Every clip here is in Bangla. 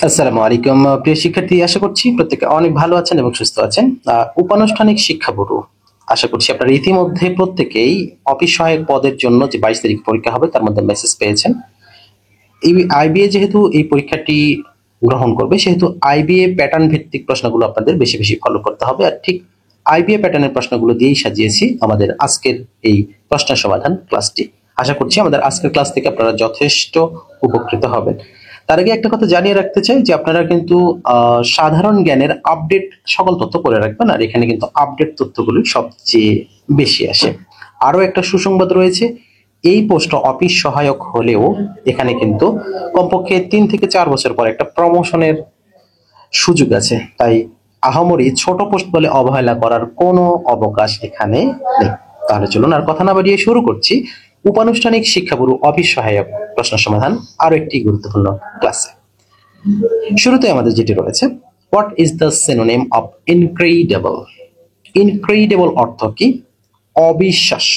আসসালামু আলাইকুম প্রিয় শিক্ষার্থী, আশা করছি প্রত্যেকে অনেক ভালো আছেন এবং সুস্থ আছেন। উপানুষ্ঠানিক শিক্ষা ব্যুরো, আশা করছি আপনারা ইতিমধ্যে প্রত্যেকেই অফিস সহায়ক পদের জন্য যে 22 তারিখ পরীক্ষা হবে তার মধ্যে মেসেজ পেয়েছেন। এই আইবিএ যেহেতু এই পরীক্ষাটি গ্রহণ করবে, সেহেতু আইবিএ প্যাটার্ন ভিত্তিক প্রশ্নগুলো আপনাদের বেশি বেশি ফলো করতে হবে। আর ঠিক আইবিএ প্যাটার্নের প্রশ্নগুলো দিয়েই সাজিয়েছি আমাদের আজকের এই প্রশ্ন সমাধান ক্লাসটি। আশা করছি আমাদের আজকের ক্লাস থেকে আপনারা যথেষ্ট উপকৃত হবেন। তার আগে একটা কথা জানিয়ে রাখতে চাই যে আপনারা কিন্তু সাধারণ জ্ঞানের আপডেট সকল তথ্য করে রাখবেন, আর এখানে কিন্তু আপডেট তথ্যগুলি সবচেয়ে বেশি আসে। আরো একটা সুসংবাদ রয়েছে, এই পোস্ট অফিস সহায়ক হলেও এখানে কিন্তু কমপক্ষে 3 থেকে 4 বছর পর একটা প্রমোশনের সুযোগ আছে। তাই আহামরি ছোট পোস্ট বলে অবহেলা করার কোনো অবকাশ এখানে নেই। তাহলে চলুন আর কথা না বাড়িয়ে শুরু করছি উপানুষ্ঠানিক শিক্ষা ব্যুরো অফিস সহায়ক প্রশ্ন সমাধান আরো একটি গুরুত্বপূর্ণ ক্লাসে। শুরুতে আমাদের যেটি রয়েছে, what is the synonym of incredible? Incredible অর্থ কি? অবিশ্বাস্য,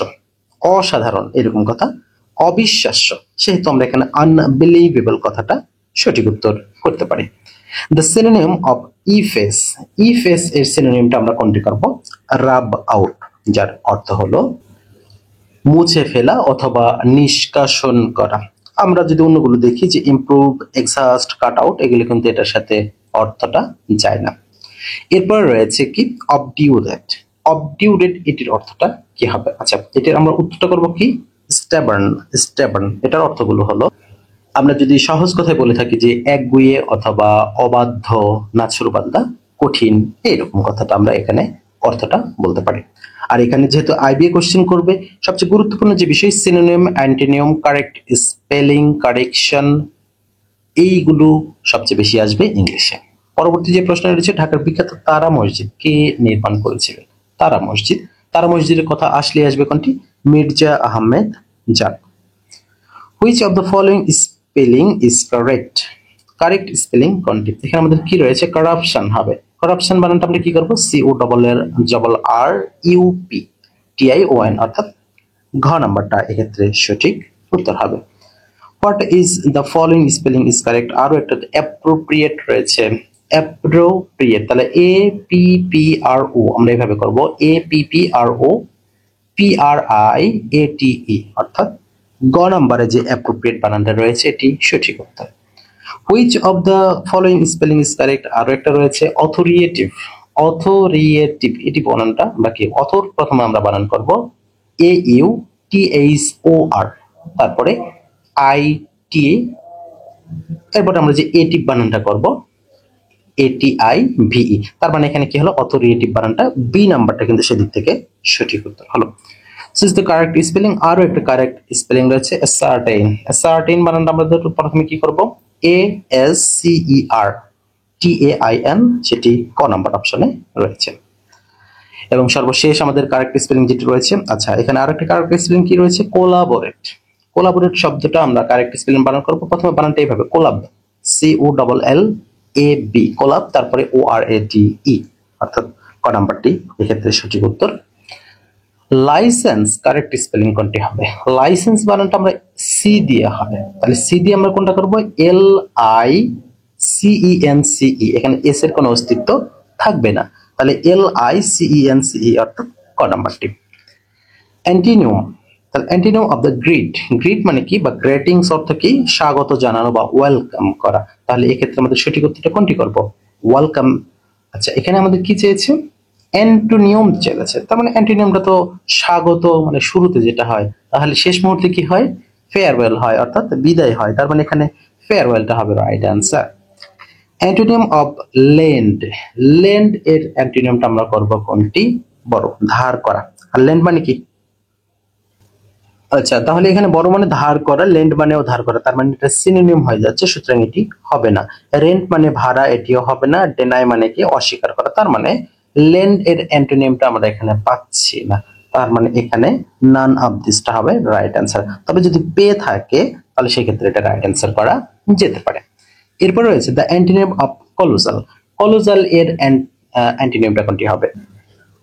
অসাধারণ, এরকম কথা। অবিশ্বাস্য, সেহেতু আমরা এখানে আনবিলিভেবল কথাটা সঠিক উত্তর করতে পারি। The synonym of Ephesus, Ephesus এর সিনোনিমটা আমরা কোনটি করব? রাব আউট, যার অর্থ হলো মুছে ফেলা অথবা নিষ্কাশন করা। আমরা যদি অন্যগুলো দেখি যে ইমপ্রুভ, এক্সহাস্ট, কাট আউট, এগুলো কিন্তু এটার সাথে অর্থটা যায় না। এরপর রয়েছে কি? অবডিউরেট। অবডিউরেট এটির অর্থটা কি হবে? আচ্ছা, এটার আমরা উত্তরটা করব কি? স্ট্যাবার্ন। স্ট্যাবার্ন এটার অর্থগুলো হলো, আমরা যদি সহজ কথায় বলে থাকি যে একগুঁয়ে অথবা অবাধ্য, নাছোড়বান্দা, কঠিন, এইরকম কথাটা আমরা এখানে অর্থটা বলতে পারি। আর এখানে যেহেতু আইবিএ কোশ্চেন করবে, সবচেয়ে গুরুত্বপূর্ণ যে বিষয় synonym, antonym, correct spelling, correction, এইগুলো সবচেয়ে বেশি আসবে ইংলিশে। পরবর্তী যে প্রশ্ন রয়েছে, ঢাকার বিখ্যাত তারা মসজিদ কে নির্মাণ করেছিলেন? তারা মসজিদ, তারা মসজিদের কথা আসলে আসবে কোনটি? মির্জা আহমেদ জান। Which of the following spelling is correct? Correct spelling কোনটি? এখানে আমাদের কি রয়েছে? করাপশন হবে। করাপশন বানানটা আমরা কি করব? CORRUPTION, অর্থাৎ ঘ নাম্বারটা এক্ষেত্রে সঠিক উত্তর হবে। What is the following spelling is correct? আরো একটা অ্যাপ্রোপ্রিয়েট রয়েছে। অ্যাপ্রোপ্রিয়েট, তাহলে APPRO আমরা এইভাবে করব, APPROPRIATE, অর্থাৎ গ নাম্বারে যে অ্যাপ্রোপ্রিয়েট বানানটা রয়েছে এটি সঠিক উত্তর। Which of the following spelling is correct? আরো একটা রয়েছে অথরিয়েটিভ। অথরিয়েটিভ এটি বানানটা বাকি, অথর প্রথমে আমরা বানান করব AUTHOR, তারপরে IT, এরপর আমরা যে এটিভ বানানটা করব ATIVE, তার মানে এখানে কি হলো? অথরিয়েটিভ বানানটা বি নাম্বারটা কিন্তু সেদিক থেকে সঠিক উত্তর হলো। This is the correct spelling. আরো একটা কারেক্ট স্পেলিং রয়েছে ascertain. ascertain বানানটা আমরা প্রথমে কি করব? ASCERTAIN, সেটি ক নাম্বার অপশনে রয়েছে। এবং সর্বশেষ আমাদের কারেক্ট স্পেলিং যেটি রয়েছে, আচ্ছা এখানে আরো একটা কারেক্ট স্পেলিং কি রয়েছে? কোলাবোরেট। কোলাবোরেট শব্দটা আমরা কারেক্ট স্পেলিং বানান করব, প্রথমে বানানটা এইভাবে, কোলাব, COLLAB, কোলাব, তারপরে ORATE, অর্থাৎ ক নাম্বারটি এক্ষেত্রে সঠিক উত্তর। লাইসেন্স কারেক্ট স্পেলিং কোনটি হবে? লাইসেন্স বানানটা আমরা সি দিয়ে হবে, তাহলে সি দিয়ে আমরা কোনটা করব? LICENCE, এখানে এস এর কোনো অস্তিত্ব থাকবে না, তাহলে LICENCE, অর্থাৎ ক নাম্বারটি। অ্যান্টিনিউম, তাহলে অ্যান্টিনিউম অফ দ্য গ্রিট। গ্রিট মানে কি বা গ্রেটিংস অর্থ কি? স্বাগত জানানো বা ওয়েলকাম করা, তাহলে এক্ষেত্রে আমাদের সঠিক উত্তরটা কোনটি করব? ওয়েলকাম। আচ্ছা, এখানে আমাদের কি চেয়েছে? অ্যান্টোনিয়ম চেয়েছে, তার মানে অ্যান্টোনিয়মটা তো স্বাগত মানে শুরুতে যেটা হয়, তাহলে শেষ মুহূর্তে কি হয়? ফেয়ারওয়েল হয়, অর্থাৎ বিদায় হয়, তার মানে এখানে ফেয়ারওয়েলটা হবে right answer. Antonym of lend. Lend এর অ্যান্টোনিয়মটা আমরা করব কোনটি? বড়, ধার করা। আর লেন্ড মানে কি? আচ্ছা, তাহলে এখানে বড় মানে ধার করা, লেন্ড মানেও ধার করা, তার মানে এটা সিনোনিম হয়ে যাচ্ছে, সুতরাং এটি হবে না। রেন্ট মানে ভাড়া, এটিও হবে না। ডেনাই মানে কি? অস্বীকার করা, তার মানে লেন্ড এর অ্যান্টোনিমটা আমরা এখানে পাচ্ছি না, তার মানে এখানে নান অফ দিসটা হবে রাইট অ্যান্সার। তবে যদি পেয়ে থাকে তাহলে সেক্ষেত্রে এটা রাইট অ্যান্সার করা যেতে পারে। এরপর রয়েছে দ্য অ্যান্টোনিম অফ কলোজাল। কলোজাল এর অ্যান্টোনিমটা কোনটি হবে?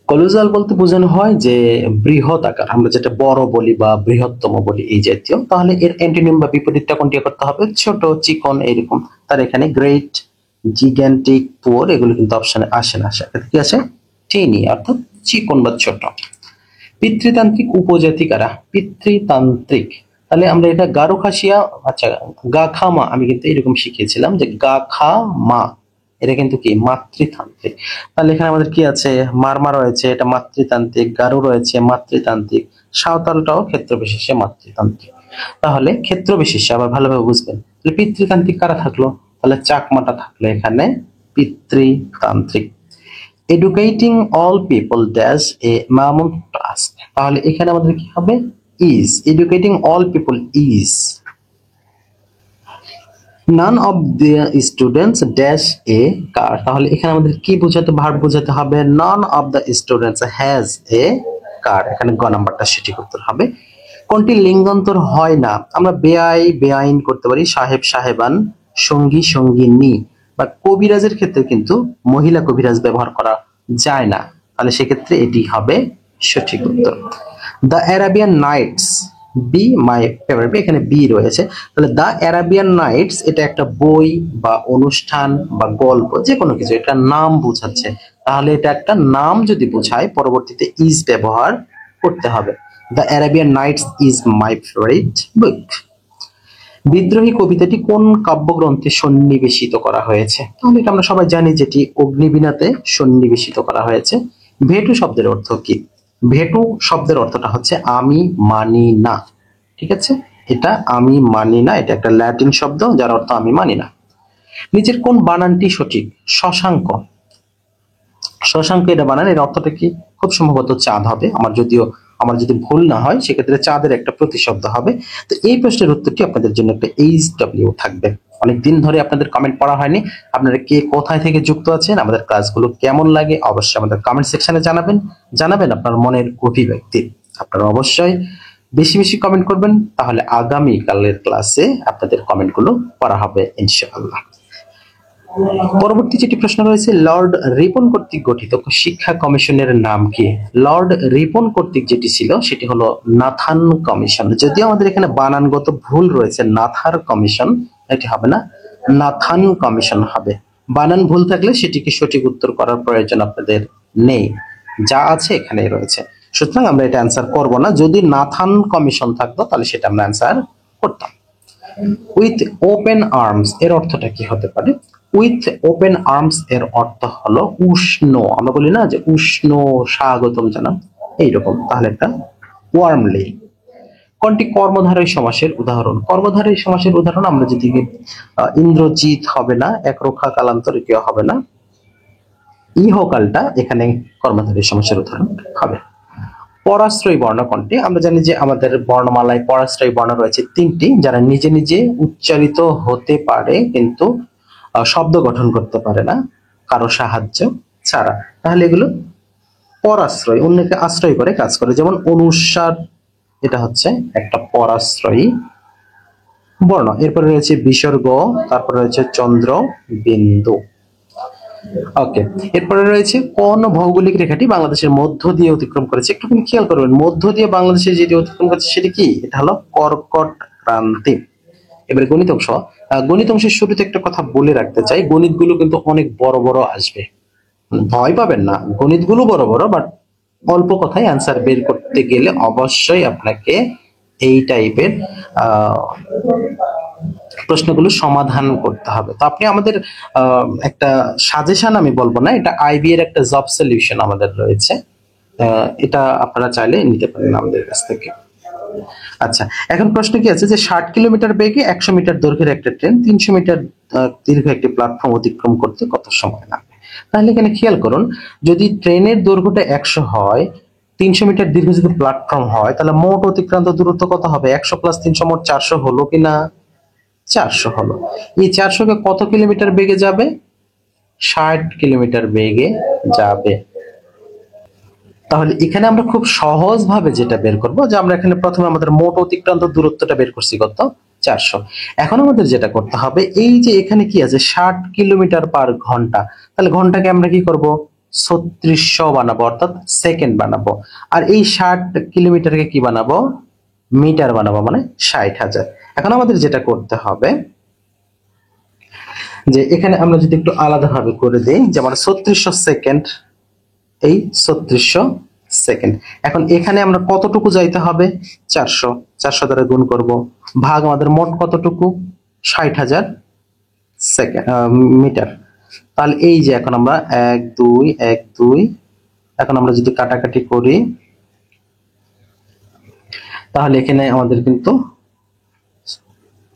কলোজাল বলতে বোঝানো হয় যে বৃহৎ আকার, আমরা যেটা বড় বলি বা বৃহত্তম বলি এই জাতীয়, তাহলে এর অ্যান্টোনিম বা বিপরীতটা কোনটি করতে হবে? ছোট, চিকন, এরকম। তার এখানে গ্রেট, জিগ্যান্টিক, পুয়ার এগুলো কিন্তু অপশনে আসে না। কি আছে? টিনি অর্থাৎ চিকন বা ছোট। পিতৃতান্ত্রিক উপজাতি কারা? পিতৃতান্ত্রিক, তাহলে আমরা এটা গারো খাসিয়া, আচ্ছা গাখামা আমি কিন্তু এরকম শিখিয়েছিলাম যে গাখামা এটা কিন্তু কি মাতৃতান্ত্রিক। তাহলে এখানে আমাদের কি আছে? মারমা রয়েছে, এটা মাতৃতান্ত্রিক। গারো রয়েছে মাতৃতান্ত্রিক। সাঁওতালটাও ক্ষেত্র বিশেষে মাতৃতান্ত্রিক। তাহলে ক্ষেত্র বিশেষে আবার ভালোভাবে বুঝবেন। তাহলে পিতৃতান্ত্রিক কারা থাকলো? তাহলে চাকমাটা থাকলো এখানে পিতৃতান্ত্রিক। Educating all people dash a Mamun task, তাহলে এখানে আমাদের কি হবে? Is. Educating all people is. None of the students dash a car, তাহলে এখানে আমাদের কি বোঝাতে, ভার্ব বোঝাতে হবে। None of the students has a car, এখানে গ নাম্বারটা সঠিক উত্তর হবে। কোনটি লিঙ্গান্তর হয় না? আমরা বেআই বেআইন করতে পারি, সাহেব সাহেবান, সঙ্গী সঙ্গিনী, বা কবিরাজের ক্ষেত্রে কিন্তু মহিলা কবিরাজ ব্যবহার করা যায় না, তাহলে সেক্ষেত্রে এটি হবে সঠিক উত্তর। The Arabian Nights, be my favourite, এখানে বি রয়েছে, তাহলে দ্য অ্যারাবিয়ান নাইটস এটা একটা বই বা অনুষ্ঠান বা গল্প, যে কোনো কিছু, এটা নাম বোঝাচ্ছে, তাহলে এটা একটা নাম যদি বোঝায় পরবর্তীতে ইজ ব্যবহার করতে হবে। The Arabian Nights is my favourite book. বিদ্রোহী কবিতাটি কোন কাব্যগ্রন্থে সন্নিবেশিত করা হয়েছে? তাহলে এটা আমরা সবাই জানি যেটি অগ্নিবীণাতে সন্নিবেশিত করা হয়েছে। ভেটু শব্দের অর্থ কি? ভেটু শব্দের অর্থটা হচ্ছে আমি মানি না। ঠিক আছে, এটা আমি মানি না, এটা একটা ল্যাটিন শব্দ যার অর্থ আমি মানি না। নিচের কোন বানানটি সঠিক? শশাঙ্ক। শশাঙ্ক এটা বানান, এর অর্থটা কি? খুব সম্ভবত চাঁদ হবে, আমার যদি ভুল না হয় সেক্ষেত্রে চাঁদের একটা প্রতিশব্দ হবে। তো এই প্রশ্নের উত্তরটি আপনাদের জন্য একটা HW থাকবে। অনেকদিন ধরে আপনাদের কমেন্ট পড়া হয়নি, আপনারা কে কোথায় থেকে যুক্ত আছেন, আমাদের ক্লাসগুলো কেমন লাগে অবশ্যই আমাদের কমেন্ট সেকশনে জানাবেন আপনার মনের অভিব্যক্তি। আপনারা অবশ্যই বেশি বেশি কমেন্ট করবেন, তাহলে আগামী কালের ক্লাসে আপনাদের কমেন্টগুলো পড়া হবে ইনশাআল্লাহ। পরবর্তী যেটি প্রশ্ন রয়েছে, লর্ড রিপন কর্তৃক গঠিত শিক্ষা কমিশনের নাম কি? লর্ড রিপন কর্তৃক যেটি ছিল সেটি হলো নাথান কমিশন। যদিও আমাদের এখানে বানানগত ভুল রয়েছে, নাথার কমিশন এটি হবে না, নাথান কমিশন হবে। বানান ভুল থাকলে সেটিকে সঠিক উত্তর করার প্রয়োজন আপনাদের নেই, যা আছে এখানেই রয়েছে, সুতরাং আমরা এটা অ্যান্সার করব না। যদি নাথান কমিশন থাকতো তাহলে সেটা আমরা অ্যান্সার করতাম। উইথ ওপেন আর্মস এর অর্থটা কি হতে পারে? উইথ ওপেন আর্মস এর অর্থ হলো উষ্ণ, আমরা বলি না যে উষ্ণ স্বাগতম জানান, এইরকম, তাহলে একটা ওয়ার্মলি। কোনটি কর্মধারয় সমাসের উদাহরণ? কর্মধারয় সমাসের উদাহরণ আমরা যদি ইন্দ্রজিৎ হবে না, একরক্ষা কালান্তর কেউ হবে না, ইহকালটা এখানে কর্মধারয় সমাসের উদাহরণ হবে। পরাশ্রয়ী বর্ণ কোনটি? আমরা জানি যে আমাদের বর্ণমালায় পরাশ্রয়ী বর্ণ রয়েছে তিনটি, যারা নিজে নিজে উচ্চারিত হতে পারে কিন্তু শব্দ গঠন করতে পারে না কারো সাহায্য ছাড়া, তাহলে এগুলো পরাশ্রয়, অন্যকে আশ্রয় করে কাজ করে। যেমন অনুস্বার, এটা হচ্ছে একটা পরাশ্রয়ী বর্ণ। এরপরে রয়েছে বিসর্গ, তারপরে রয়েছে চন্দ্র বিন্দু। ওকে, এরপরে রয়েছে কোন ভৌগোলিক রেখাটি বাংলাদেশের মধ্য দিয়ে অতিক্রম করেছে? একটুখানি খেয়াল করবেন, মধ্য দিয়ে বাংলাদেশে যেটি অতিক্রম করেছে সেটি কি? এটা হলো কর্কট ক্রান্তি। এবারে গণিত অংশ। গণিত অংশের শুরুতে একটা কথা বলে রাখতে চাই, গণিতগুলো কিন্তু অনেক বড় বড় আসবে, ভয় পাবেন না, গণিতগুলো বড় বড়, বাট অল্প কথায় অ্যান্সার বের করতে গেলে অবশ্যই আপনাকে এই টাইপের প্রশ্নগুলো সমাধান করতে হবে। তো আপনি আমাদের একটা সাজেশন আমি বলবো না, এটা আইবি এর একটা জব সলিউশন আমাদের রয়েছে, এটা আপনারা চাইলে নিতে পারেন আমাদের কাছ থেকে। আচ্ছা, এখন প্রশ্ন কি আছে যে 60 কিলোমিটার বেগে 100 মিটার দৈর্ঘ্যের একটা ট্রেন 300 মিটার দীর্ঘ একটি প্ল্যাটফর্ম অতিক্রম করতে কত সময় লাগবে? তাহলে এখানে খেয়াল করুন, যদি ট্রেনের দৈর্ঘ্যটা 100 হয়, 300 মিটার দীর্ঘ যদি প্ল্যাটফর্ম হয়, তাহলে মোট অতিক্রান্ত দূরত্ব কত হবে? 100 প্লাস 300 মোট 400 হলো কিনা? 400 হলো। এই 400 কে কত কিলোমিটার বেগে যাবে? 60 কিলোমিটার বেগে যাবে। তাহলে এখানে আমরা খুব সহজ ভাবে যেটা বের করবো, যে আমরা এখানে প্রথমে আমাদের মোট অতিক্রান্ত দূরত্বটা বের করছি কত? 400। এখন আমাদের যেটা করতে হবে, এই যে এখানে কি আছে 60 কিলোমিটার পার ঘন্টা, তাহলে ঘন্টাকে আমরা কি করব? 3600 বানাবো, অর্থাৎ সেকেন্ড বানাবো। আর এই 60 কিলোমিটারকে কি বানাবো? মিটার বানাবো, মানে 60,000। এখন আমাদের যেটা করতে হবে, যে এখানে আমরা যদি একটু আলাদাভাবে করে দিই, যেমন 3600 সেকেন্ড, এই 3600 সেকেন্ড। এখন এখানে আমরা কতটুকু যাইতে হবে? 400, 400 দ্বারা গুণ করব, ভাগ আমাদের মোট কতটুকু? 60,000 সেকেন্ড মিটার। তাহলে এই যে এখন আমরা 1 2 1 2, এখন আমরা যদি কাটাকাটি করি তাহলে এখানে আমাদের কিন্তু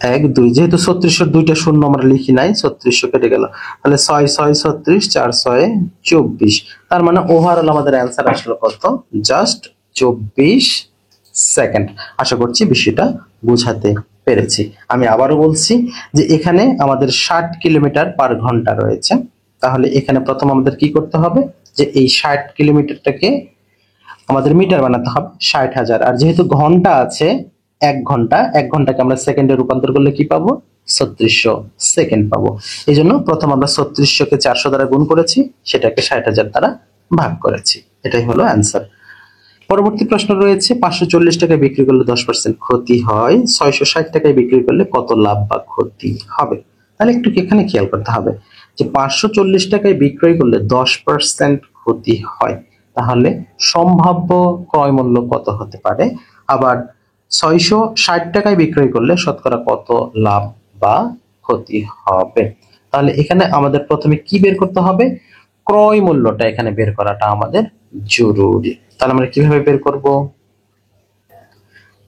1 2, যেহেতু 3600 দুইটা শূন্য আমরা লিখি নাই, 3600 কেটে গেল, তাহলে 6 6 36, 4 6 24। তার মানে ওভারঅল আমাদের অ্যান্সার আসলো কত? Just 24 second. আশা করছি বিষয়টা বোঝাতে পেরেছি। আমি আবারও বলছি যে এখানে আমাদের 60 কিলোমিটার পার ঘন্টা রয়েছে। তাহলে এখানে প্রথম আমাদের কি করতে হবে, যে এই 60 কিলোমিটারটাকে আমাদের মিটার বানাতে হবে 60,000। আর যেহেতু ঘন্টা আছে, 1 ঘন্টা, 1 ঘন্টাকে আমরা সেকেন্ডে রূপান্তর করলে কি পাবো? 3600 সেকেন্ড পাবো। এই জন্য প্রথম আমরা 3600কে 400 দ্বারা গুণ করেছি, সেটাকে 60,000 দ্বারা ভাগ করেছি। এটাই হলো অ্যান্সার। পরবর্তী প্রশ্ন রয়েছে, 540 টাকায় বিক্রি করলে 10% ক্ষতি হয়, 660 টাকায় বিক্রি করলে কত লাভ বা ক্ষতি হবে? তাহলে একটু এখানে খেয়াল করতে হবে যে 540 টাকায় বিক্রয় করলে 10% ক্ষতি হয়, তাহলে সম্ভাব্য ক্রয় মূল্য কত হতে পারে? আবার 660 টাকায় বিক্রয় করলে শতকরা কত লাভ বা ক্ষতি হবে? তাহলে এখানে আমাদের প্রথমে কি বের করতে হবে? ক্রয় মূল্যটা এখানে বের করাটা আমাদের জরুরি। তাহলে আমরা কিভাবে বের করব?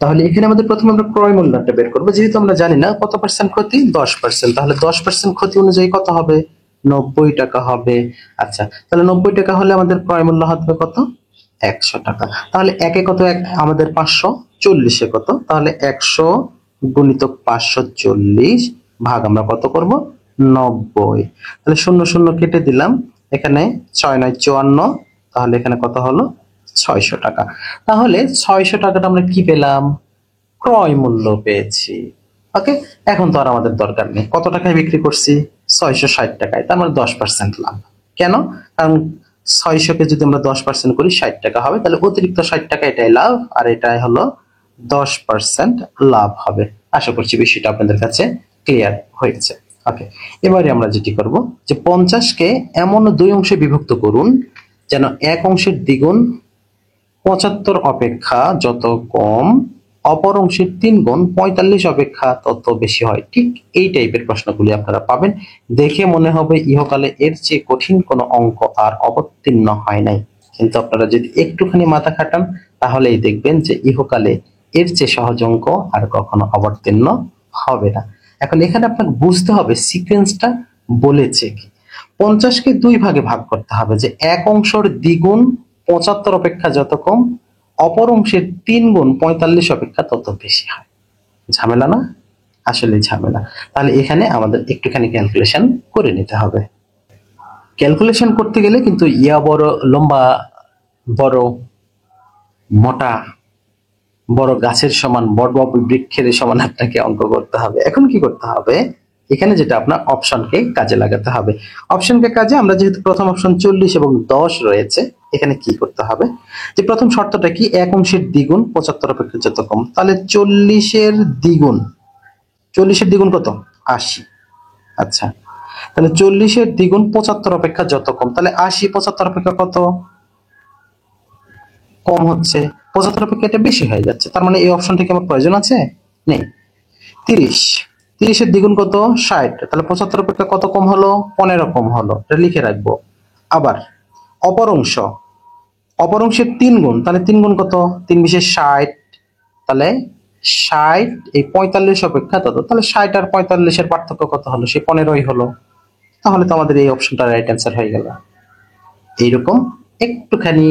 তাহলে এখানে আমাদের প্রথমে আমরা ক্রয় মূল্যটা বের করব, যেহেতু আমরা জানি না কত পার্সেন্ট ক্ষতি, 10%। তাহলে 10% ক্ষতি অনুযায়ী কত হবে? 90 টাকা হবে। আচ্ছা, তাহলে 90 টাকা হলে আমাদের ক্রয় মূল্য হবে কত? 100 টাকা। তাহলে একে কত? আমাদের 540 কত? তাহলে 100 গুণিতক 540 ভাগ আমরা কত করব? 90। তাহলে 0 0 কেটে দিলাম, এখানে 6 9 54, তাহলে এখানে কত হলো? 600 টাকা। তাহলে 600 টাকাটা আমরা কি পেলাম? ক্রয় মূল্য পেয়েছি। ওকে, এখন তো আর আমাদের দরকার নেই। কত টাকায় বিক্রি করছি? 660 টাকায়, তার মানে 10% লাভ। কেন? কারণ 600কে যদি আমরা 10% করি 60 টাকা হবে, তাহলে অতিরিক্ত 60 টাকা এটাই লাভ, আর এটাই হলো 10% লাভ হবে। আশা করছি বিষয়টা আপনাদের কাছে ক্লিয়ার হয়েছে। ওকে, এবারে আমরা যেটি করব, যে 50কে এমন দুই অংশে বিভক্ত করুন যেন এক অংশের দ্বিগুণ 75 অপেক্ষা যত কম, অপর অংশের 3 গুণ 45 অপেক্ষা তত বেশি হয়। ঠিক এই টাইপের প্রশ্নগুলি আপনারা পাবেন। দেখে মনে হবে ইহকালে এর চেয়ে কঠিন কোনো অঙ্ক আর অবতীর্ণ হয় নাই, কিন্তু আপনারা যদি একটুখানি মাথা খাটান তাহলেই দেখবেন যে ইহকালে এর চেয়ে সহজ অঙ্ক আর কখনো অবতীর্ণ হবে না। এখন এখানে আপনাকে বুঝতে হবে সিকোয়েন্সটা বলেছে কি। 50কে 2 ভাগে ভাগ করতে হবে, যে এক অংশের দ্বিগুণ 75 অপেক্ষা যত কম, অপর অংশের 3 গুণ 45 অপেক্ষা তত বেশি হয়। ঝামেলা না? আসলে ঝামেলা। তাহলে এখানে আমাদের একটুখানি ক্যালকুলেশন করে নিতে হবে। ক্যালকুলেশন করতে গেলে কিন্তু বড় লম্বা, বড় মোটা, বড় গাছের সমান, বড় বৃক্ষের সমান আপনাকে অঙ্ক করতে হবে। এখন কি করতে হবে? এখানে যেটা আপনার অপশনকে কাজে লাগাতে হবে। অপশনকে কাজে আমরা যেহেতু প্রথম অপশন 40 এবং 10 রয়েছে, এখানে কি করতে হবে, যে প্রথম শর্তটা কি? এক অংশের দ্বিগুণ 75 অপেক্ষা যত কম। তাহলে 40-এর দ্বিগুণ, 40-এর দ্বিগুণ কত? 80। আচ্ছা, তাহলে 40-এর দ্বিগুণ 75 অপেক্ষা যত কম, তাহলে 80 75 অপেক্ষা কত কম হচ্ছে? 75 অপেক্ষা এটা বেশি হয়ে যাচ্ছে, তার মানে এই অপশনটা কি আমার প্রয়োজন আছে? নেই। 30, 30-এর দ্বিগুণ কত? 60, তাহলে 75 অপেক্ষা কত কম হলো? 15 কম হলো, এটা লিখে রাখবো। আবার অপর অংশ, অপর অংশের 3 গুণ, তাহলে 3 গুণ কত? 3 বিশে 60, তাহলে 60 এই 45 অপেক্ষা তত, তাহলে 60 আর 45-এর পার্থক্য কত হলো? সে 15ই হলো। তাহলে তো আমাদের এই অপশনটা রাইট অ্যান্সার হয়ে গেল। এইরকম একটুখানি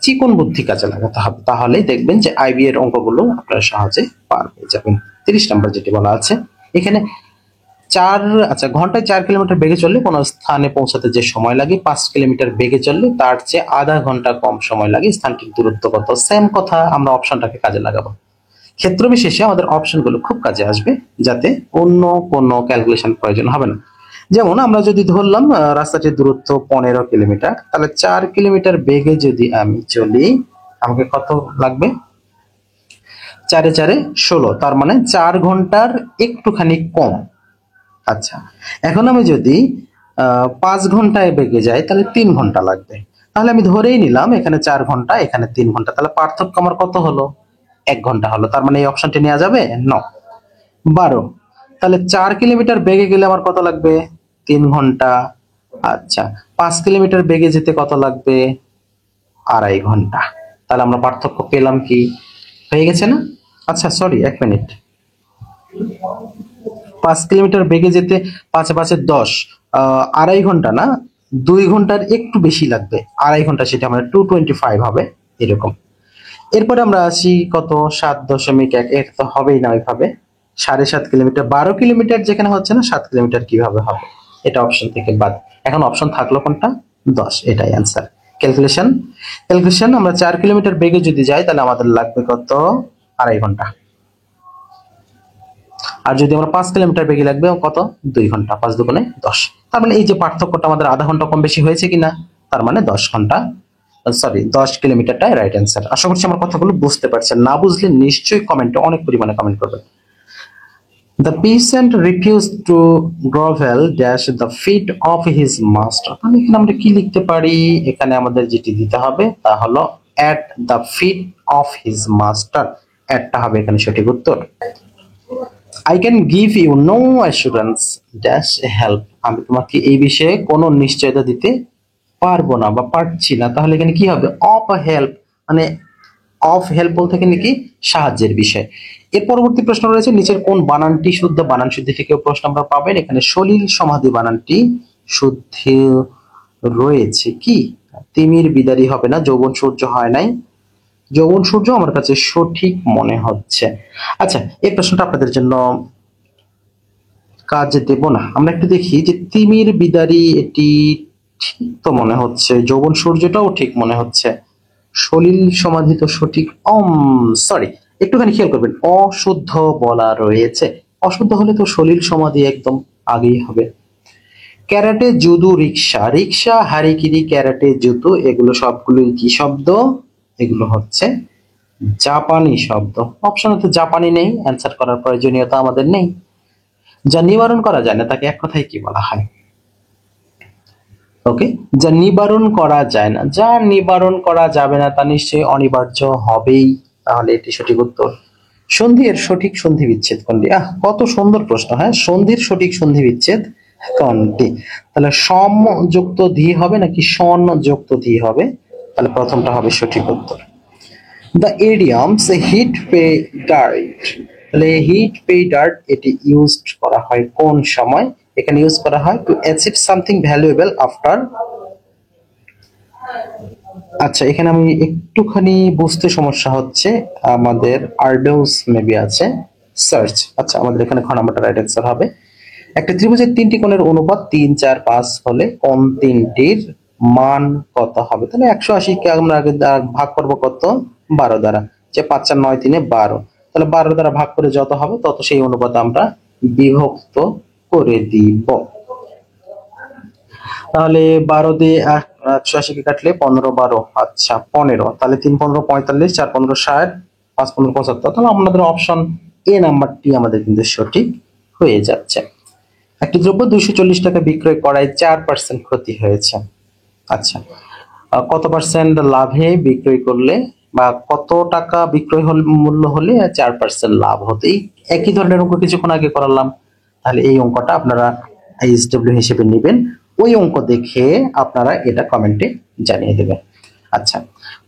চিকন বুদ্ধি কাজে লাগাতে হবে, তাহলেই দেখবেন যে আইবি এর অঙ্কগুলো আপনারা সহজে পার হয়ে যাবেন। 30 নম্বর যেটি বলা আছে এখানে, ঘন্টায় 4 কিলোমিটার বেগে চললে কোনো স্থানে পৌঁছাতে যে সময় লাগে 5 কিলোমিটার বেগে চললে তার চেয়ে আধা ঘন্টা কম সময় লাগে, স্থানটির দূরত্ব কত? সেম কথা, আমরা অপশনটাকে কাজে লাগাবো। ক্ষেত্র বিশেষে আমাদের অপশনগুলো খুব কাজে আসবে, যাতে অন্য কোনো ক্যালকুলেশন প্রয়োজন হবে না। যেমন আমরা যদি ধরলাম রাস্তাটির দূরত্ব 15 কিলোমিটার, তাহলে 4 কিলোমিটার বেগে যদি আমি চলি, আমাকে কত লাগবে? 4 4 16, তার মানে 4 ঘন্টার একটুখানি কম। আচ্ছা, এখন আমি যদি 5 ঘন্টায় বেগে যাই তাহলে 3 ঘন্টা লাগবে। তাহলে আমি ধরেই নিলাম এখানে 4 ঘন্টা, এখানে 3 ঘন্টা, তাহলে পার্থক্য আমার কত হলো? 1 ঘন্টা হলো। তার মানে এই অপশনটি নেওয়া যাবে? ন। 12, তাহলে 4 কিলোমিটার বেগে গেলে আমার কত লাগবে? 3 ঘন্টা। আচ্ছা, 5 কিলোমিটার বেগে যেতে কত লাগবে? 2.5 ঘন্টা। তাহলে আমরা পার্থক্য পেলাম কি? হয়ে গেছে না? আচ্ছা সরি, 1 মিনিট। 5 কিলোমিটার বেগে যেতে 5 5 10, 2.5 ঘন্টা না, 2 ঘন্টার একটু বেশি লাগবে। 2.5 ঘন্টা, সেটা আমাদের 225 হবে এরকম। এরপরে আমরা আসি কত, 7.1, এর তো হবেই না ওইভাবে। 7.5 কিলোমিটার, 12 কিলোমিটার যেখানে হচ্ছে না, 7 কিলোমিটার কিভাবে হবে? এটা অপশন থেকে বাদ। এখন অপশন থাকলো কোনটা? 10, এটাই অ্যান্সার। ক্যালকুলেশন ক্যালকুলেশন আমরা 4 কিলোমিটার বেগে যদি যাই তাহলে আমাদের লাগবে কত? 2.5 ঘন্টা। আর যদি আমরা 5 কিলোমিটার বেগে লাগবে কত? 2 ঘন্টা। 5 2 10। তার মানে এই যে পার্থক্যটা আমাদের আধা ঘন্টা কম বেশি হয়েছে কিনা, তার মানে 10 ঘন্টা, সরি 10 কিলোমিটারটাই রাইট অ্যান্সার। আশা করছি আমার কথাগুলো বুঝতে পারছেন। না বুঝলে নিশ্চয়ই কমেন্টে অনেক পরিমাণে কমেন্ট করবেন। The peasant refused to grovel dash the feet of his master. তাহলে এখানে আমরা কি লিখতে পারি? এখানে আমাদের যেটি দিতে হবে তা হলো at the feet of his master। অ্যাটটা হবে এখানে সঠিক উত্তর। I can give you no assurance dash help। আমি তোমাকে এই বিষয়ে কোনো নিশ্চয়তা দিতে পারবো না বা পারছি না। তাহলে এখানে কি হবে? অফ হেল্প, মানে অফ হেল্প বলতে এখানে কি? সাহায্যের বিষয়। এর পরবর্তী প্রশ্ন রয়েছে, নিচের কোন বানানটি শুদ্ধ? বানান শুদ্ধি থেকে প্রশ্ন আমরা পাবেন। এখানে সলিল সমাধি বানানটি শুদ্ধ রয়েছে কি? তিমির বিদারি হবে না, যৌবন সূর্য হয় নাই। যৌবন সূর্য আমার কাছে সঠিক মনে হচ্ছে। আচ্ছা, এই প্রশ্নটা আপনাদের জন্য কাজে দেব না। আমরা একটু দেখি যে তিমির বিদারি, এটি ঠিক তো মনে হচ্ছে, যৌবন সূর্যটাও ঠিক মনে হচ্ছে, সলিল সমাধি তো সঠিক। সরি, একটুখানি খেয়াল করবেন, অশুদ্ধ বলা রয়েছে। অশুদ্ধ হলে তো সলিল সমাধি একদম আগেই হবে। ক্যারাটে, জুদু, রিক্সা। রিক্সা, হারিকিরি, ক্যারাটে, জুতো, এগুলো সবগুলোই কি শব্দ? এগুলো হচ্ছে জাপানি শব্দ। অপশনে তো জাপানি নেই, অ্যান্সার করার প্রয়োজনীয়তা আমাদের নেই। যা নিবারণ করা যায় না তাকে এক কথায় কি বলা হয়? ওকে, যা নিবারণ করা যায় না, যা নিবারণ করা যাবে না তা নিশ্চয়ই অনিবার্য হবেই। তাহলে এটি সঠিক উত্তর। সন্ধি এর সঠিক সন্ধি বিচ্ছেদ কোনটি? কত সুন্দর প্রশ্ন। হ্যাঁ, সন্ধির সঠিক সন্ধি বিচ্ছেদ কোনটি? তাহলে সম যুক্ত ধি হবে নাকি সন যুক্ত ধি হবে? তাহলে প্রথমটা হবে সঠিক উত্তর। The idioms hit pay dirt. তাহলে হিট পে ডার্ট এটি ইউজ করা হয় কোন সময়? এখানে ইউজ করা হয় to achieve something valuable after. আচ্ছা, এখানে আমি একটুখানি বুঝতে সমস্যা হচ্ছে। আমাদের আরডেউস মেবি আছে, সার্চ। আচ্ছা, আমাদের এখানে খ নাম্বারটা রাইট অ্যান্সার হবে। একটা ত্রিভুজের 3টি কোণের অনুপাত 3 4 5 হলে কোণ 3টির মান কত হবে? তাহলে 180 কে আমরা আগে ভাগ করব কত? 12 দ্বারা। যে 5 4 9 3 12, তাহলে 12 দ্বারা ভাগ করে যত হবে তত সেই অনুপাত আমরা বিভক্ত করে দিব। তাহলে 12 দিয়ে 180 কে কাটলে 15 12, আচ্ছা 15, তাহলে 3 15 45, 4 15 60, 5 15 75। তাহলে আমাদের অপশন এ নাম্বারটি আমাদের কিন্তু সঠিক হয়ে যাচ্ছে। একটি দ্রব্য 240 টাকা বিক্রয় করায় 4% ক্ষতি হয়েছে। আচ্ছা, কত পার্সেন্ট লাভে বিক্রয় করলে বা কত টাকা বিক্রয় মূল্য হলে 4% লাভ হতো? এই একই ধরনের অঙ্ক কিছুক্ষণ আগে করালাম। তাহলে এই অঙ্কটা আপনারা এইচডব্লিউ হিসেবে নেবেন। ওই অঙ্ক দেখে আপনারা এটা কমেন্টে জানিয়ে দেবেন। আচ্ছা,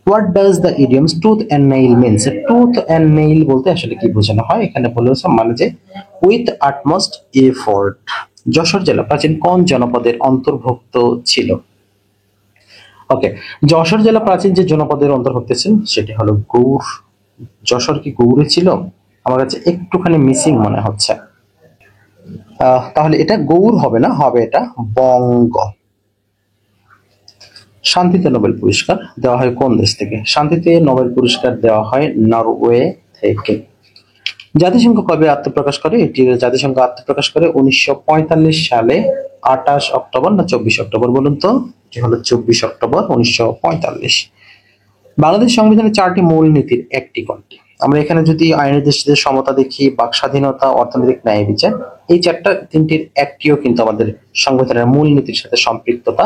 what does the idioms tooth and nail means? Tooth and nail বলতে আসলে কি বোঝানো হয়? এখানে বলেছে মানে যে উইথ আটমোস্ট এফোর্ট। যশোর জেলা প্রাচীন কোন জনপদের অন্তর্ভুক্ত ছিল? ওকে, যশোর জেলা প্রাচীন যে জনপদের অন্তর্ভুক্ত ছিল সেটি হলো গৌড়। যশোর কি গৌড়ে ছিল? আমার কাছে একটুখানি মিসিং মনে হচ্ছে। তাহলে এটা গৌড় হবে না, হবে এটা বঙ্গ। শান্তিতে নোবেল পুরস্কার দেওয়া হয় কোন দেশ থেকে? শান্তিতে নোবেল পুরস্কার দেওয়া হয় নরওয়ে থেকে। জাতিসংঘ কবে আত্মপ্রকাশ করে? এটি জাতিসংঘ আত্মপ্রকাশ করে 1945 সালে 28 অক্টোবর না 24 অক্টোবর বলুন তো? এটি হলো 24 অক্টোবর 1945। বাংলাদেশ সংবিধানের 4টি মূল নীতির একটি কোনটি? আমরা এখানে যদি আইনের দৃষ্টিতে সমতা দেখি, বাক স্বাধীনতা, অর্থনৈতিক ন্যায় বিচার, এই তিনটির একটিও কিন্তু আমাদের সংবিধানের মূলনীতির সাথে সম্পৃক্ততা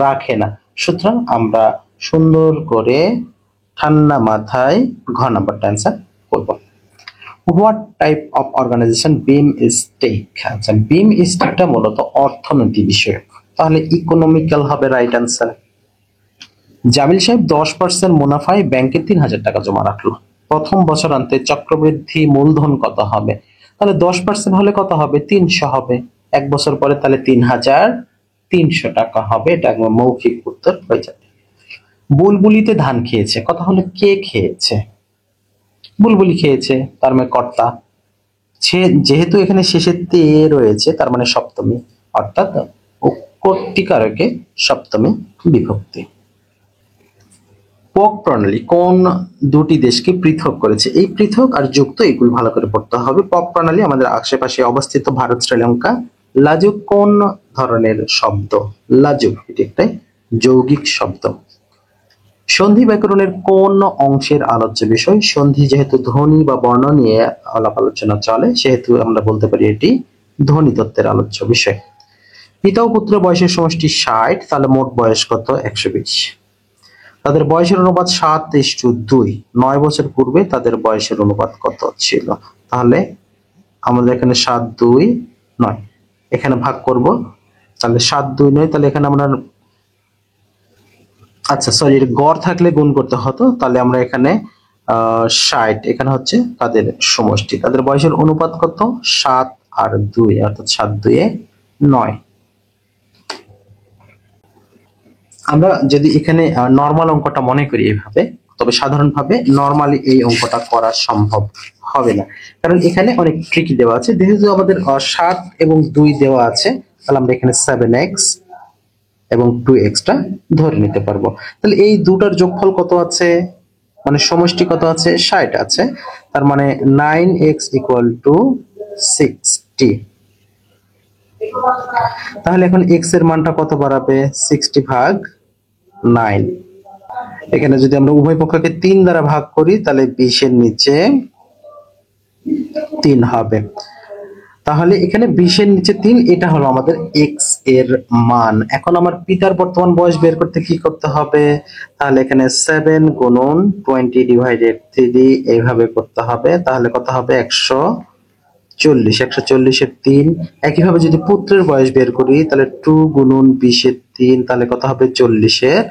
রাখে না। সুতরাং আমরা সুন্দর করে ঠান্ডা মাথায় ঘ নাম্বারটা অ্যান্সার করব। What type of organization BIMSTEC? আচ্ছা, বিম স্টেকটা মূলত অর্থনীতি বিষয়ক, তাহলে ইকোনমিক্যাল হবে রাইট অ্যান্সার। জামিল সাহেব 10% মুনাফায় ব্যাংকে 3000 টাকা জমা রাখলো। প্রথম বছরান্তে চক্রবৃদ্ধি মূলধন কত হবে? তাহলে 10% হলে কত হবে? 300 হবে। এক বছর পরে তাহলে 3300 টাকা হবে। এটা একদম মৌখিক উত্তর হয়ে যাবে। বুলবুলিতে ধান খেয়েছে, কথা হলো কে খেয়েছে? বুলবুলি খেয়েছে, তার মানে কর্তা। যেহেতু এখানে শেষে তে রয়েছে, তার মানে সপ্তমী, অর্থাৎ কর্তৃকারকে সপ্তমী বিভক্তি। পক প্রণালী কোন দুটি দেশকে পৃথক করেছে? এই পৃথক আর যুক্ত এগুলো ভালো করে পড়তে হবে। পক প্রণালী আমাদের আশেপাশে অবস্থিত ভারত, শ্রীলঙ্কা। লাজুক কোন ধরনের শব্দ? লাজুক এটি একটা যৌগিক শব্দ। সন্ধি ব্যাকরণের কোন অংশের আলোচ্য বিষয়? সন্ধি যেহেতু ধ্বনি বা বর্ণ নিয়ে আলাপ আলোচনা চলে, সেহেতু আমরা বলতে পারি এটি ধ্বনি তত্ত্বের আলোচ্য বিষয়। পিতা ও পুত্র বয়সের সমষ্টি 60, তাহলে মোট বয়স কত? 120। তাদের বয়সের অনুপাত 7:2। 9 বছর পূর্বে তাদের বয়সের অনুপাত কত ছিল? তাহলে আমাদের এখানে 7, 2, 9, এখানে ভাগ করব, তাহলে 7, 2, 9, তাহলে এখানে আমরা, আচ্ছা সরি, গড় থাকলে গুণ করতে হতো, তাহলে আমরা এখানে 60, এখানে হচ্ছে তাদের সমষ্টি। তাদের বয়সের অনুপাত কত? 7 আর 2, অর্থাৎ 7, 2, 9। আমরা যদি এখানে নরমাল অঙ্কটা মনে করি এভাবে, তবে সাধারণভাবে নরমালি এই অঙ্কটা করা সম্ভব হবে না, কারণ এখানে অনেক ট্রিকি দেওয়া আছে। যেহেতু আমাদের 7 এবং 2 দেওয়া আছে, তাহলে আমরা এখানে 7x এবং 2x টা ধরে নিতে পারবো। তাহলে এই দুটার যোগফল কত আছে? মানে সমষ্টি কত আছে? 60 আছে। তার মানে 9x = 60। তাহলে এখন x এর মানটা কত বাড়াবে? 60/9। এখানে যদি আমরা উভয় পক্ষকে 3 দ্বারা ভাগ করি, তাহলে 20 এর নিচে 3 হবে। তাহলে এখানে 20 এর নিচে 3, এটা হলো আমাদের x এর মান। এখন আমার পিতার বর্তমান বয়স বের করতে কি করতে হবে? তাহলে এখানে 7 গুণন 20/3 এইভাবে করতে হবে। তাহলে কত হবে? 140। 140 এর 3। একইভাবে যদি পুত্রের বয়স বের করি, তাহলে 2 গুণন 20 এর 3, তাহলে কত হবে? 40 এর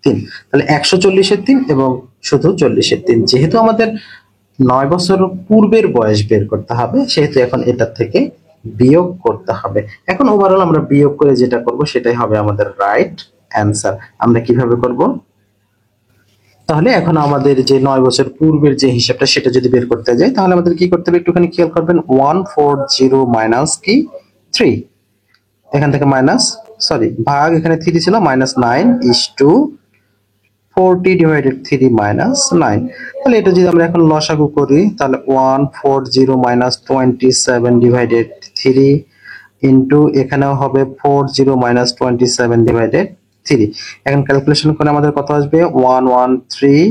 3। তাহলে 140 এর 3 এবং শুধু 40 এর 3। যেহেতু আমাদের 9 বছর পূর্বের বয়স বের করতে হবে, সেহেতু এখন এটা থেকে বিয়োগ করতে হবে। এখন ওভারঅল আমরা বিয়োগ করে যেটা করব সেটাই হবে আমাদের রাইট অ্যান্সার। আমরা কিভাবে করব? তাহলে এখন আমাদের যে 9 বছর পূর্বের যে হিসাবটা, সেটা যদি বের করতে যাই, তাহলে আমাদের কি করতে হবে? একটুখানি খেয়াল করবেন। 140 মাইনাস কি 3, এখান থেকে মাইনাস, সরি ভাগ, এখানে 3 ছিল, -9 40/3 -9। তাহলে এটা যদি আমরা এখন লসাগু করি, তাহলে 140 - 27/3 ইন্টু এখানেও হবে 40 - 27/3। এখন ক্যালকুলেশন করে আমাদের কত আসবে? 113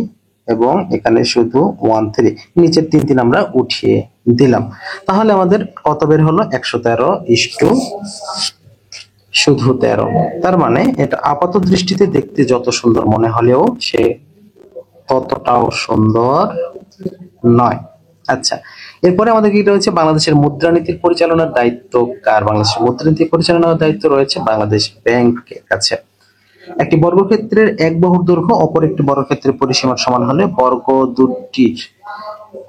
এবং এখানে শুধু 13, নিচের 3 আমরা উঠিয়ে দিলাম। তাহলে আমাদের কত বের হলো? 113 শুধু 13। তার মানে এটা আপাত দৃষ্টিতে দেখতে যত সুন্দর মনে হলেও সে ততটাও সুন্দর নয়। আচ্ছা, এরপরে আমাদের কি রয়েছে? বাংলাদেশের মুদ্রানীতির পরিচালনার দায়িত্ব কার? বাংলাদেশের মুদ্রানীতি পরিচালনার দায়িত্ব রয়েছে বাংলাদেশ ব্যাংকের কাছে। একটি বর্গক্ষেত্রের এক বাহুর দৈর্ঘ্য অপর একটি বর্গক্ষেত্রের পরিসীমার সমান হলে বর্গ দুটির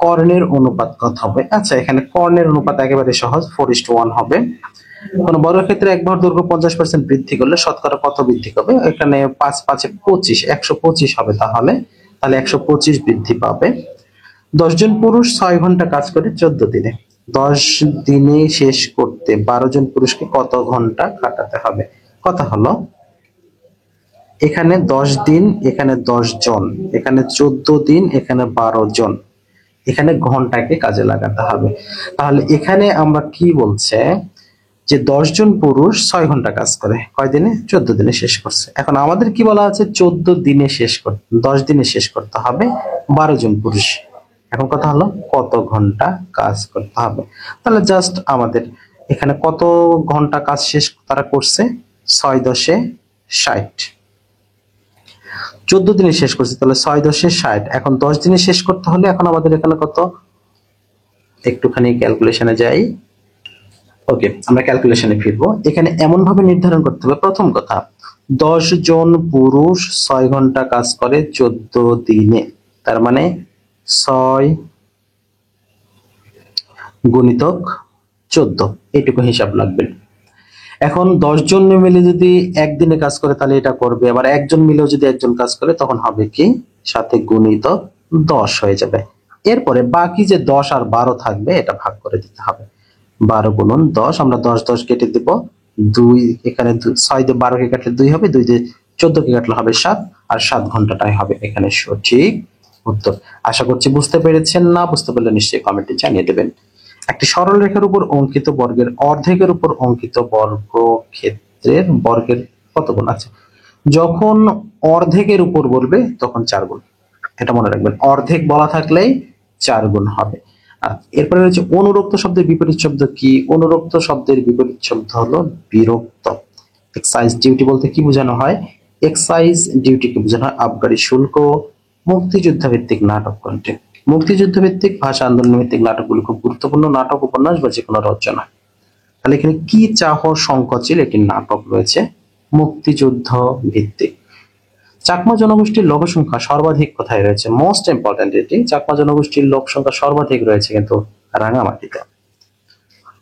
কর্ণের অনুপাত কত হবে? আচ্ছা, এখানে কর্ণের অনুপাত একেবারে সহজ, 4:1 হবে। কোন বর্গক্ষেত্রে এক বাহুর দৈর্ঘ্য 50% বৃদ্ধি করলে শতকরা কত বৃদ্ধি পাবে? এখানে 5 × 5 = 25, 125 হবে। তাহলে 125 বৃদ্ধি পাবে। 10 জন পুরুষ 6 ঘন্টা কাজ করে 14 দিনে। 10 দিনে শেষ করতে 12 জন পুরুষকে কত ঘন্টা খাটাতে হবে? কথা হলো এখানে 10 দিন, এখানে 10 জন, এখানে 14 দিন, এখানে 12 জন, এখানে ঘন্টাকে কাজে লাগাতে হবে। তাহলে এখানে আমরা কি বলছে যে 10 জন পুরুষ 6 ঘন্টা কাজ করে, কয় দিনে? 14 দিনে শেষ করছে। এখন আমাদের কি বলা আছে? 14 দিনে শেষ করতে, 10 দিনে শেষ করতে হবে 12 জন পুরুষ। এখন কথা হলো কত ঘন্টা কাজ করতে হবে। তাহলে জাস্ট আমাদের এখানে কত ঘন্টা কাজ শেষ তারা করছে, 6×10=60, 14 দিনে শেষ করছে, তাহলে 6×10=60। এখন 10 দিনে শেষ করতে হলে এখন আমাদের এখানে কত, একটুখানি ক্যালকুলেশনে যাই। ওকে, আমরা ক্যালকুলেশনে ফিরবো। এখানে এমন ভাবে নির্ধারণ করতে হবে, প্রথম কথা 10 জন পুরুষ 6 ঘন্টা কাজ করে 14 দিনে, তার মানে 6×14 এইটুকু হিসাব লাগবে। এখন 10 জন মিলে যদি একদিনে কাজ করে তাহলে এটা করবে, আবার একজন মিলেও যদি একজন কাজ করে তখন হবে কি, সাথে গুণিতক 10 হয়ে যাবে। এরপরে বাকি যে 10 আর 12 থাকবে এটা ভাগ করে দিতে হবে। 12×10, আমরা 10 কেটে দিব, 2 এখানে 6 দিয়ে 12 কে কাটলে 2 হবে, 2 দিয়ে 14 কে কাটলে হবে 7, আর 7 ঘন্টাটাই হবে এখানে সঠিক উত্তর। আশা করছি বুঝতে পেরেছেন। না বুঝতে পারলে নিশ্চয়ই কমেন্টে জানিয়ে দেবেন। একটি সরল রেখার উপর অঙ্কিত বর্গের অর্ধেকের উপর অঙ্কিত বর্গক্ষেত্রের বর্গের কত গুণ আছে? যখন অর্ধেকের উপর বলবে তখন 4 গুণ, এটা মনে রাখবেন। অর্ধেক বলা থাকলেই 4 গুণ হবে। এরপরে রয়েছে অনুরক্ত শব্দের বিপরীত শব্দ কি? অনুরক্ত শব্দের বিপরীত শব্দ হলো বিরক্ত। এক্সাইজ ডিউটি বলতে কি বোঝানো হয়? এক্সাইজ ডিউটিকে বোঝানো হয় আবগারি শুল্ক। মুক্তিযুদ্ধ ভিত্তিক নাটক কোনটি? মুক্তিযুদ্ধ ভিত্তিক, ভাষা আন্দোলন ভিত্তিক নাটকগুলো খুব গুরুত্বপূর্ণ নাটক, উপন্যাস বা যে কোনো রচনা। তাহলে এখানে কি চাহ সংকোচিল একটি নাটক রয়েছে মুক্তিযুদ্ধ ভিত্তিক। চাকমা জনগোষ্ঠীর লোক সংখ্যা সর্বাধিক কোথায় রয়েছে? মোস্ট ইম্পর্টেন্ট এটি, চাকমা জনগোষ্ঠীর লোক সংখ্যা সর্বাধিক রয়েছে কিন্তু রাঙামাটিতে।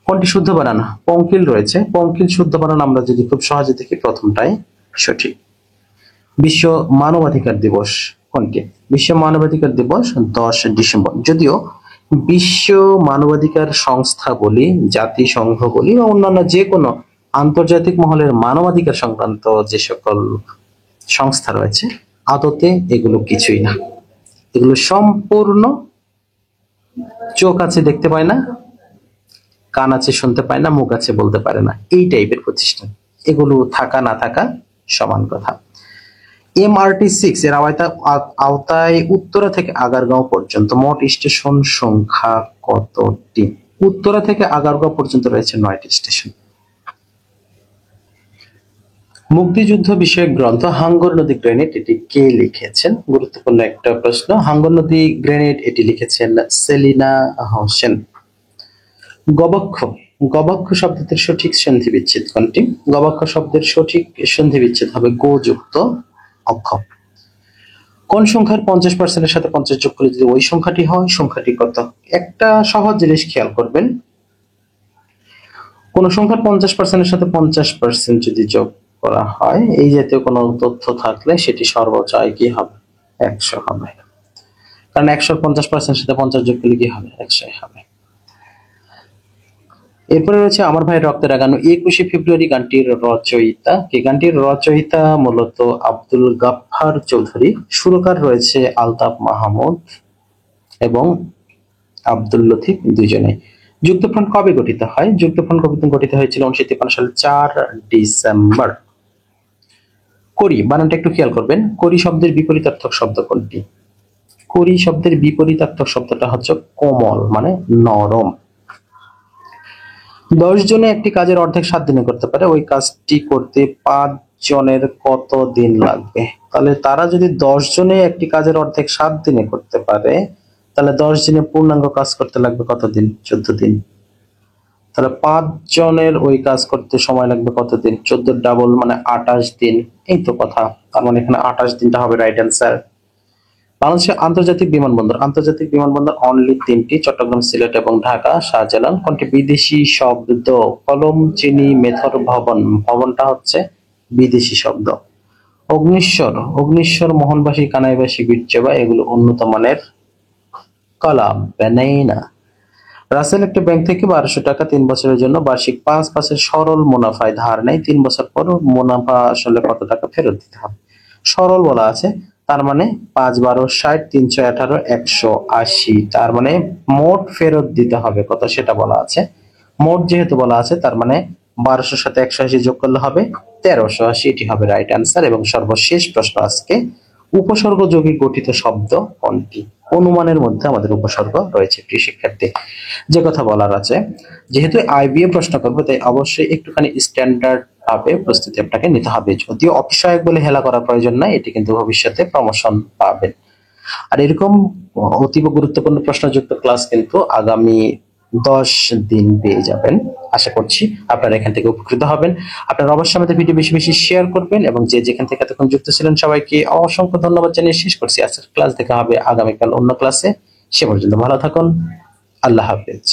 কোনটি শুদ্ধ বানান? পঙ্কিল রয়েছে। পঙ্কিল শুদ্ধ বানান আমরা যদি খুব সহজে দেখি প্রথমটাই সঠিক। বিশ্ব মানবাধিকার দিবস কোনটি? বিশ্ব মানবাধিকার দিবস 10 ডিসেম্বর। যদিও বিশ্ব মানবাধিকার সংস্থা বলি, জাতিসংঘ বলি বা অন্যান্য যে কোনো আন্তর্জাতিক মহলের মানবাধিকার সংক্রান্ত যে সকল সংস্থা রয়েছে আদতে এগুলো কিছুই না। এগুলো সম্পূর্ণ চোখ আছে দেখতে পায় না, কান আছে শুনতে পায় না, মুখ আছে বলতে পারে না, এই টাইপের প্রতিষ্ঠান। এগুলো থাকা না থাকা সমান কথা। MRT6 এর আওতায় উত্তরা থেকে আগারগাঁও পর্যন্ত মোট স্টেশন সংখ্যা কতটি? উত্তরা থেকে আগারগাঁও পর্যন্ত রয়েছে 9টি স্টেশন। মুক্তিযুদ্ধ বিষয়ক গ্রন্থ হাঙ্গর নদী গ্রেনেড এটি কে লিখেছেন? গুরুত্বপূর্ণ একটা প্রশ্ন। হাঙ্গর নদী গ্রেনেড এটি লিখেছেন সেলিনা হোসেন। গবাক্ষ, গবাক্ষ শব্দের সঠিক সন্ধি বিচ্ছেদ কোনটি? গবাক্ষ শব্দের সঠিক সন্ধি বিচ্ছেদ হবে গো যুক্ত অক্ষ। কোন সংখ্যার 50% এর সাথে 50 যোগ করলে যদি ওই সংখ্যাটি হয়, সংখ্যাটি কত? একটা সহজ জিনিস খেয়াল করবেন, কোন সংখ্যার 50% এর সাথে 50% যদি যোগ করা হয়, এই জাতীয় কোনো তথ্য থাকলে সেটি সর্বোচ্চ কি হবে? 100 হবে। কারণ 100 50% সাথে 50 যোগ করলে কি হবে? 100 হবে। এরপরে রয়েছে আমার ভাই রক্তে রাগানো 21শে ফেব্রুয়ারি গানটির রচয়িতা কে? গানটির রচয়িতা মূলত আব্দুল গাফফার চৌধুরী। সুরকার রয়েছে আলতাফ মাহমুদ এবং আব্দুল লতিফ, দুইজনে। যুক্তফ্রন্ট কবে গঠিত হয়? যুক্তফ্রন্ট গঠিত হয়েছিল 1953 সালের 4 ডিসেম্বর। করি বানানটা একটু খেয়াল করবেন। করি শব্দের বিপরীতার্থক শব্দ কোনটি? করি শব্দের বিপরীতার্থক শব্দটা হচ্ছে কোমল, মানে নরম। 10 জনে একটি কাজের অর্ধেক 7 দিনে করতে পারে, ওই কাজটি করতে 5 জনের কত দিন লাগবে? তাহলে তারা যদি 10 জনে একটি কাজের অর্ধেক 7 দিনে করতে পারে, তাহলে 10 দিনে পূর্ণাঙ্গ কাজ করতে লাগবে কত দিন? 14 দিন। তাহলে 5 জনের ওই কাজ করতে সময় লাগবে কত দিন? 14 ডাবল মানে 28 দিন। এই তো কথা। তার মানে এখানে 28 দিনটা হবে রাইট অ্যান্সার। বাংলাদেশের আন্তর্জাতিক বিমানবন্দর, আন্তর্জাতিক বিমানবন্দর অনলি 3টি, চট্টগ্রাম, সিলেট এবং ঢাকা। শাহজালাল। কোনটি বিদেশি শব্দ? কলম, চিনি, মেথর, ভবন। ভবনটা হচ্ছে বিদেশি শব্দ। অগ্নিশ্বর, অগ্নিশ্বর, মোহনবাসী, কানাইবাসী, বীরচেবা এগুলো উন্নত মানের কলাম, বানাইনা। রাসেল একটা ব্যাংক থেকে 1200 টাকা 3 বছরের জন্য বার্ষিক 5% সরল মুনাফায় ধার নেয়। 3 বছর পর মুনাফা আসলে কত টাকা ফেরত দিতে হবে? সরল বলা আছে, তার মানে 5 12 60, 318 180, তার মানে মোট ফেরত দিতে হবে কত সেটা বলা আছে। মোট যেহেতু বলা আছে তার মানে 1200 সাথে 180 যোগ করলে হবে 1380, এটি হবে রাইট অ্যান্সার। এবং সর্বশেষ প্রশ্ন আজকে, উপসর্গ যোগে গঠিত শব্দ কোনটি? অনুমানের মধ্যে আমাদের উপসর্গ রয়েছে। প্রিয় শিক্ষার্থী, যে কথা বলার আছে, যেহেতু আইবিএ প্রশ্ন করবে তাই অবশ্যই একটুখানি স্ট্যান্ডার্ড ভাবে প্রস্তুতি আপনাকে নিতে হবে। যদিও অপিসহায়ক বলে হেলা করার প্রয়োজন নাই, এটি কিন্তু ভবিষ্যতে প্রমোশন পাবেন। আর এরকম অতীব গুরুত্বপূর্ণ প্রশ্নযুক্ত ক্লাস কিন্তু আগামী 10 দিন পেয়ে যাবেন। আশা করছি আপনারা এখান থেকে উপকৃত হবেন। আপনারা অবশ্যই আমাদের ভিডিও বেশি বেশি শেয়ার করবেন এবং যে যেখান থেকে এতক্ষণ যুক্ত ছিলেন সবাইকে অসংখ্য ধন্যবাদ জানিয়ে শেষ করছি। আজকের ক্লাস দেখা হবে আগামীকাল অন্য ক্লাসে। সে পর্যন্ত ভালো থাকুন। আল্লাহ হাফেজ।